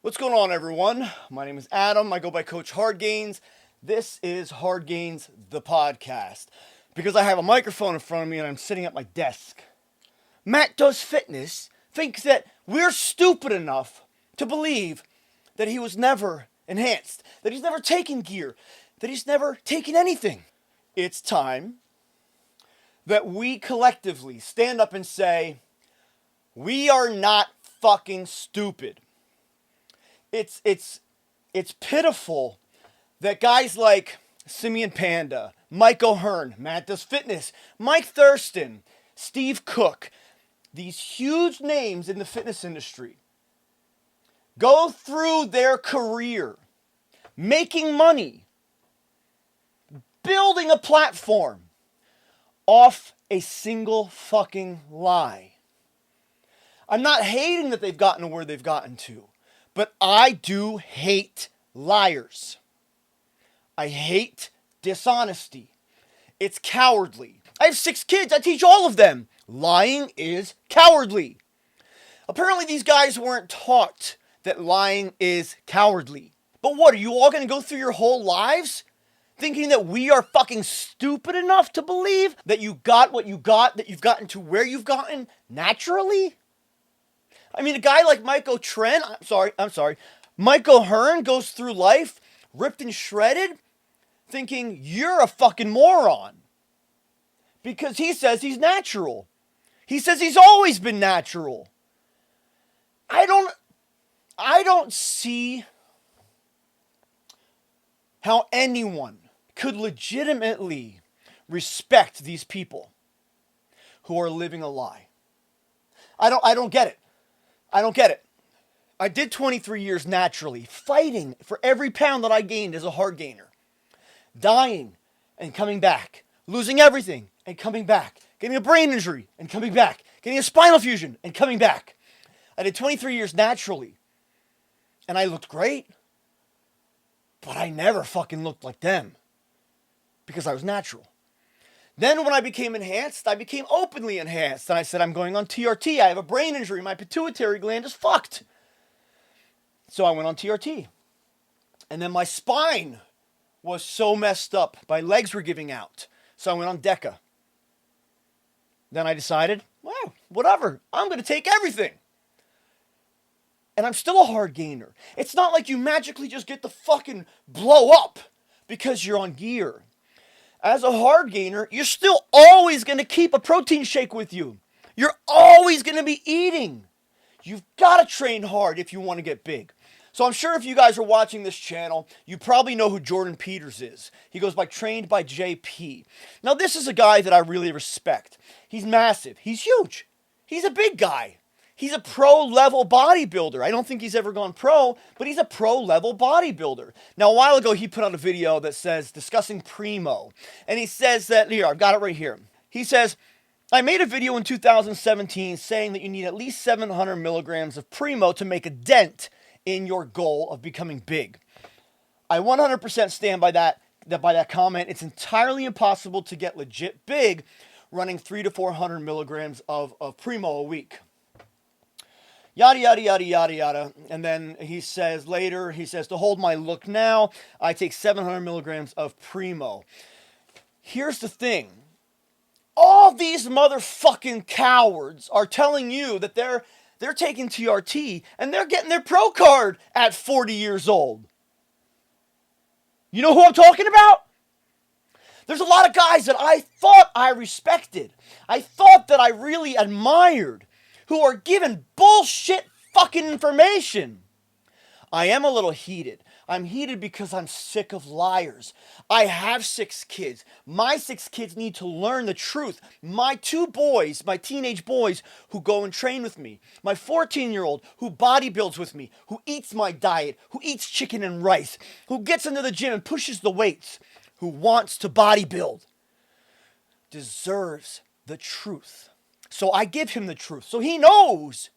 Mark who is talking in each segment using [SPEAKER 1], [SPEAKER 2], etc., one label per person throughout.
[SPEAKER 1] What's going on, everyone? My name is Adam. I go by Coach HardgainZ. This is HardgainZ the Podcast. Because I have a microphone in front of me and I'm sitting at my desk. Matt Does Fitness thinks that we're stupid enough to believe that he was never enhanced, that he's never taken gear, that he's never taken anything. It's time that we collectively stand up and say, we are not fucking stupid. It's pitiful that guys like Simeon Panda, Mike O'Hearn, Matt Does Fitness, Mike Thurston, Steve Cook, these huge names in the fitness industry, go through their career making money, building a platform off a single fucking lie. I'm not hating that they've gotten to where they've gotten to. But I do hate liars. I hate dishonesty. It's cowardly. I have 6 kids. I teach all of them. Lying is cowardly. Apparently these guys weren't taught that lying is cowardly. But what, are you all going to go through your whole lives thinking that we are fucking stupid enough to believe that you got what you got, that you've gotten to where you've gotten naturally? I mean, a guy like Mike O'Hearn goes through life ripped and shredded thinking you're a fucking moron. Because he says he's natural. He says he's always been natural. I don't see how anyone could legitimately respect these people who are living a lie. I don't get it. I don't get it. I did 23 years naturally, fighting for every pound that I gained as a hard gainer. Dying and coming back. Losing everything and coming back. Getting a brain injury and coming back. Getting a spinal fusion and coming back. I did 23 years naturally. And I looked great. But I never fucking looked like them. Because I was natural. Then when I became enhanced, I became openly enhanced. And I said, I'm going on TRT. I have a brain injury. My pituitary gland is fucked. So I went on TRT. And then my spine was so messed up. My legs were giving out. So I went on DECA. Then I decided, well, whatever. I'm going to take everything. And I'm still a hard gainer. It's not like you magically just get to fucking blow up because you're on gear. As a hard gainer, you're still always going to keep a protein shake with you. You're always going to be eating. You've got to train hard if you want to get big. So I'm sure if you guys are watching this channel, you probably know who Jordan Peters is. He goes by Trained by JP. Now this is a guy that I really respect. He's massive. He's huge. He's a big guy. He's a pro-level bodybuilder. I don't think he's ever gone pro, but he's a pro-level bodybuilder. Now, a while ago, he put out a video that says, discussing Primo. And he says that, here, I've got it right here. He says, I made a video in 2017 saying that you need at least 700 milligrams of Primo to make a dent in your goal of becoming big. I 100% stand by that comment. It's entirely impossible to get legit big running 300 to 400 milligrams of Primo a week. Yada, yada, yada, yada, yada. And then he says later, to hold my look now, I take 700 milligrams of Primo. Here's the thing. All these motherfucking cowards are telling you that they're taking TRT and they're getting their pro card at 40 years old. You know who I'm talking about? There's a lot of guys that I thought I respected. I thought that I really admired, who are given bullshit fucking information. I am a little heated. I'm heated because I'm sick of liars. I have 6 kids. My 6 kids need to learn the truth. My 2 boys, my teenage boys who go and train with me. My 14-year-old who bodybuilds with me, who eats my diet, who eats chicken and rice, who gets into the gym and pushes the weights, who wants to bodybuild, deserves the truth. So I give him the truth. So he knows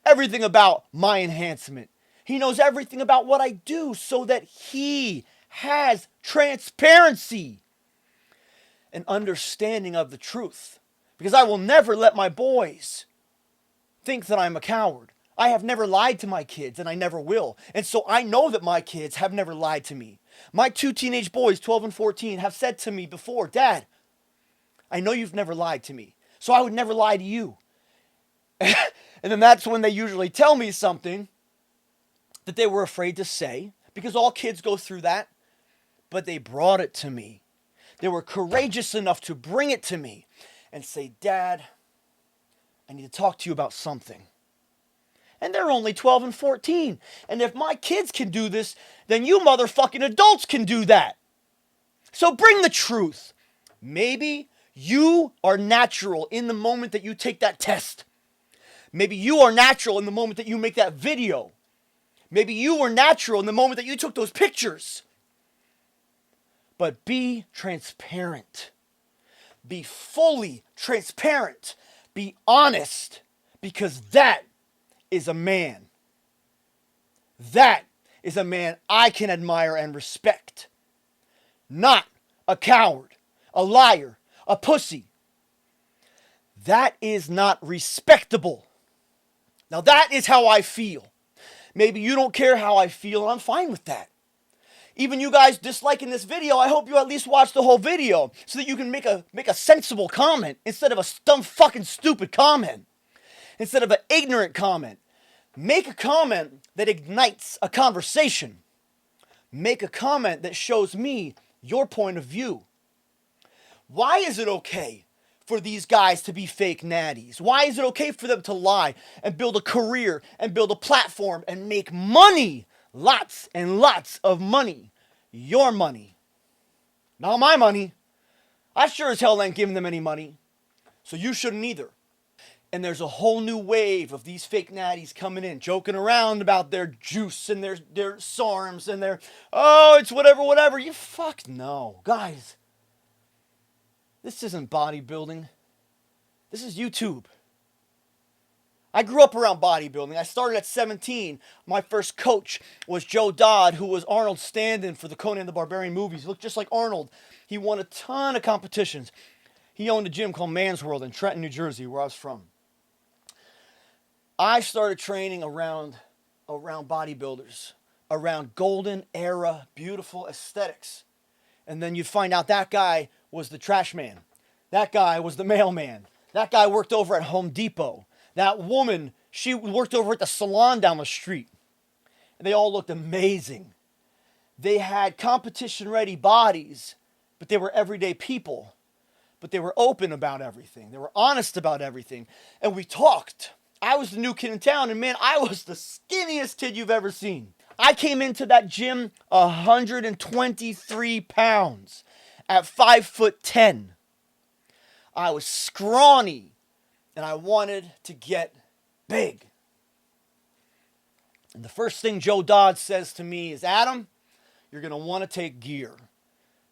[SPEAKER 1] everything about my enhancement. He knows everything about what I do so that he has transparency and understanding of the truth. Because I will never let my boys think that I'm a coward. I have never lied to my kids, and I never will. And so I know that my kids have never lied to me. My 2 teenage boys, 12 and 14, have said to me before, Dad, I know you've never lied to me, so I would never lie to you. And then that's when they usually tell me something that they were afraid to say, because all kids go through that. But they brought it to me. They were courageous enough to bring it to me and say, Dad, I need to talk to you about something. And they're only 12 and 14. And if my kids can do this, then you motherfucking adults can do that. So bring the truth. Maybe you are natural in the moment that you take that test. Maybe you are natural in the moment that you make that video. Maybe you were natural in the moment that you took those pictures. But be transparent. Be fully transparent. Be honest. Because that is a man. That is a man I can admire and respect. Not a coward, a liar, a pussy. That is not respectable. Now that is how I feel. Maybe you don't care how I feel, and I'm fine with that. Even you guys disliking this video, I hope you at least watch the whole video so that you can make a sensible comment instead of a dumb fucking stupid comment. Instead of an ignorant comment. Make a comment that ignites a conversation. Make a comment that shows me your point of view. Why is it okay for these guys to be fake natties? Why is it okay for them to lie and build a career and build a platform and make money? Lots and lots of money. Your money. Not my money. I sure as hell ain't giving them any money. So you shouldn't either. And there's a whole new wave of these fake natties coming in, joking around about their juice and their SARMs and their, oh, it's whatever. You fuck no. Guys, this isn't bodybuilding. This is YouTube. I grew up around bodybuilding. I started at 17. My first coach was Joe Dodd, who was Arnold's stand-in for the Conan the Barbarian movies. He looked just like Arnold. He won a ton of competitions. He owned a gym called Man's World in Trenton, New Jersey, where I was from. I started training around bodybuilders, around golden era, beautiful aesthetics. And then you'd find out that guy was the trash man. That guy was the mailman. That guy worked over at Home Depot. That woman, she worked over at the salon down the street. And they all looked amazing. They had competition-ready bodies, but they were everyday people. But they were open about everything. They were honest about everything. And we talked. I was the new kid in town, and man, I was the skinniest kid you've ever seen. I came into that gym 123 pounds at 5'10". I was scrawny. And I wanted to get big. And the first thing Joe Dodd says to me is, Adam, you're going to want to take gear.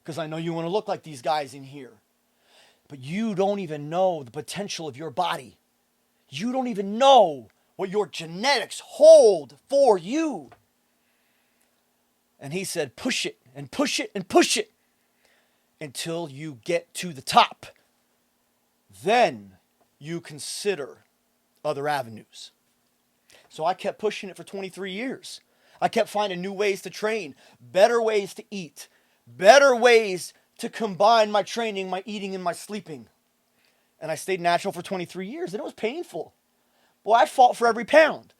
[SPEAKER 1] Because I know you want to look like these guys in here. But you don't even know the potential of your body. You don't even know what your genetics hold for you. And he said, push it and push it and push it until you get to the top. Then you consider other avenues. So I kept pushing it for 23 years. I kept finding new ways to train, better ways to eat, better ways to combine my training, my eating, and my sleeping. And I stayed natural for 23 years, and it was painful. Boy, I fought for every pound.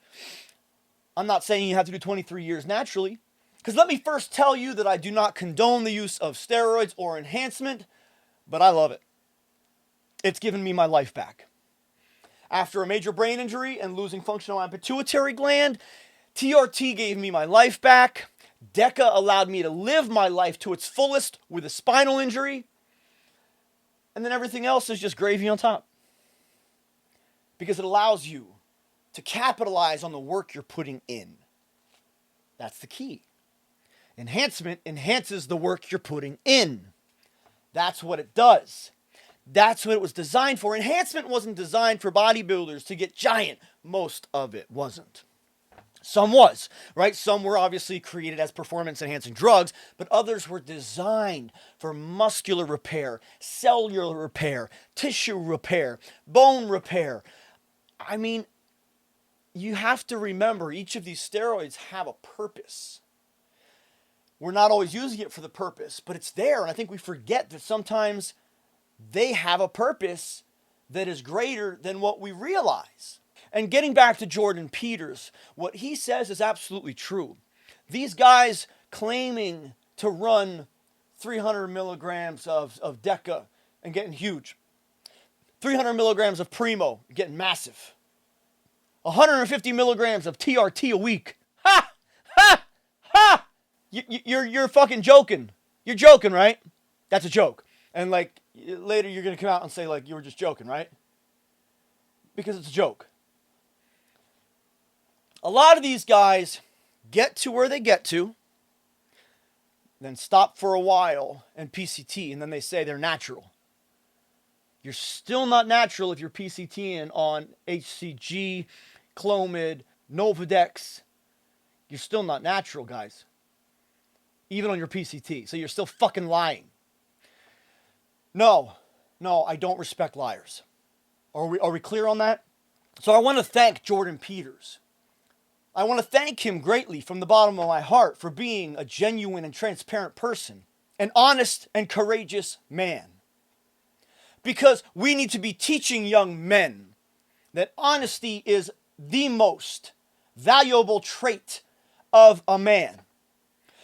[SPEAKER 1] I'm not saying you have to do 23 years naturally, because let me first tell you that I do not condone the use of steroids or enhancement, but I love it. It's given me my life back. After a major brain injury and losing function on my pituitary gland, TRT gave me my life back. DECA allowed me to live my life to its fullest with a spinal injury. And then everything else is just gravy on top. Because it allows you to capitalize on the work you're putting in. That's the key. Enhancement enhances the work you're putting in. That's what it does. That's what it was designed for. Enhancement wasn't designed for bodybuilders to get giant. Most of it wasn't. Some was, right? Some were obviously created as performance-enhancing drugs, but others were designed for muscular repair, cellular repair, tissue repair, bone repair. I mean, you have to remember each of these steroids have a purpose. We're not always using it for the purpose, but it's there. And I think we forget that sometimes they have a purpose that is greater than what we realize. And getting back to Jordan Peters, what he says is absolutely true. These guys claiming to run 300 milligrams of Deca and getting huge. 300 milligrams of Primo, getting massive. 150 milligrams of TRT a week. Ha! Ha! Ha! You're fucking joking. You're joking, right? That's a joke. And like later you're going to come out and say like you were just joking, right? Because it's a joke. A lot of these guys get to where they get to, then stop for a while and PCT, and then they say they're natural. You're still not natural if you're PCTing on HCG, Clomid, Novadex. You're still not natural, guys. Even on your PCT. So you're still fucking lying. No, I don't respect liars. Are we clear on that? So I want to thank Jordan Peters. I want to thank him greatly from the bottom of my heart for being a genuine and transparent person, an honest and courageous man. Because we need to be teaching young men that honesty is the most valuable trait of a man.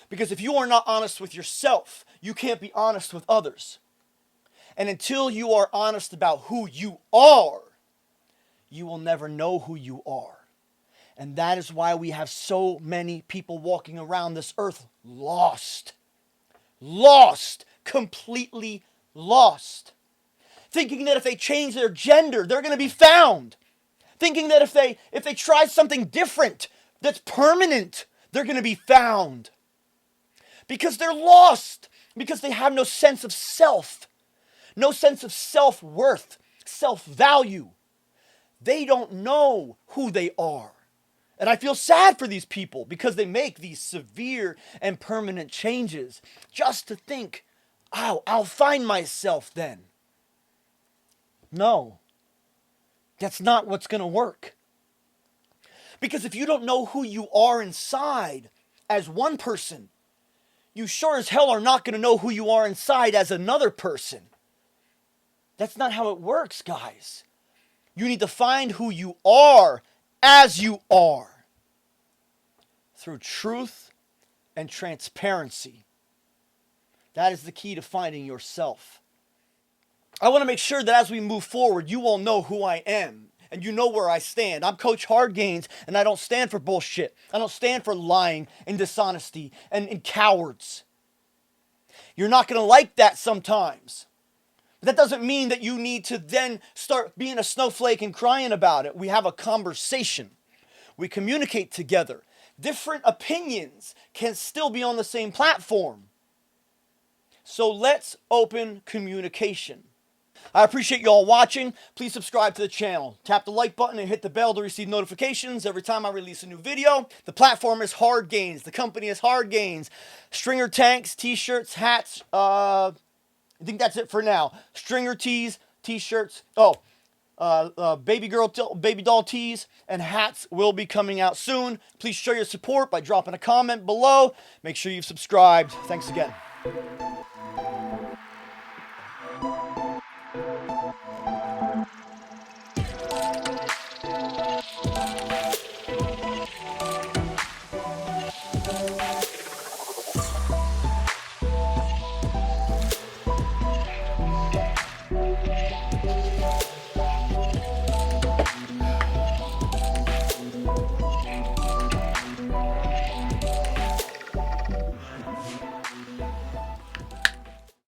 [SPEAKER 1] Because if you are not honest with yourself, you can't be honest with others. And until you are honest about who you are, you will never know who you are. And that is why we have so many people walking around this earth lost. Lost. Completely lost. Thinking that if they change their gender, they're going to be found. Thinking that if they try something different that's permanent, they're going to be found. Because they're lost. Because they have no sense of self. No sense of self-worth, self-value. They don't know who they are. And I feel sad for these people because they make these severe and permanent changes just to think, oh, I'll find myself then. No, that's not what's going to work. Because if you don't know who you are inside as one person, you sure as hell are not going to know who you are inside as another person. That's not how it works, guys. You need to find who you are as you are. Through truth and transparency. That is the key to finding yourself. I want to make sure that as we move forward, you all know who I am. And you know where I stand. I'm Coach HardgainZ, and I don't stand for bullshit. I don't stand for lying and dishonesty and cowards. You're not going to like that sometimes. But that doesn't mean that you need to then start being a snowflake and crying about it. We have a conversation. We communicate together. Different opinions can still be on the same platform. So let's open communication. I appreciate you all watching. Please subscribe to the channel. Tap the like button and hit the bell to receive notifications every time I release a new video. The platform is HardgainZ. The company is HardgainZ. Stringer tanks, t-shirts, hats. I think that's it for now. Stringer tees, t-shirts. Baby doll tees and hats will be coming out soon. Please show your support by dropping a comment below. Make sure you've subscribed. Thanks again.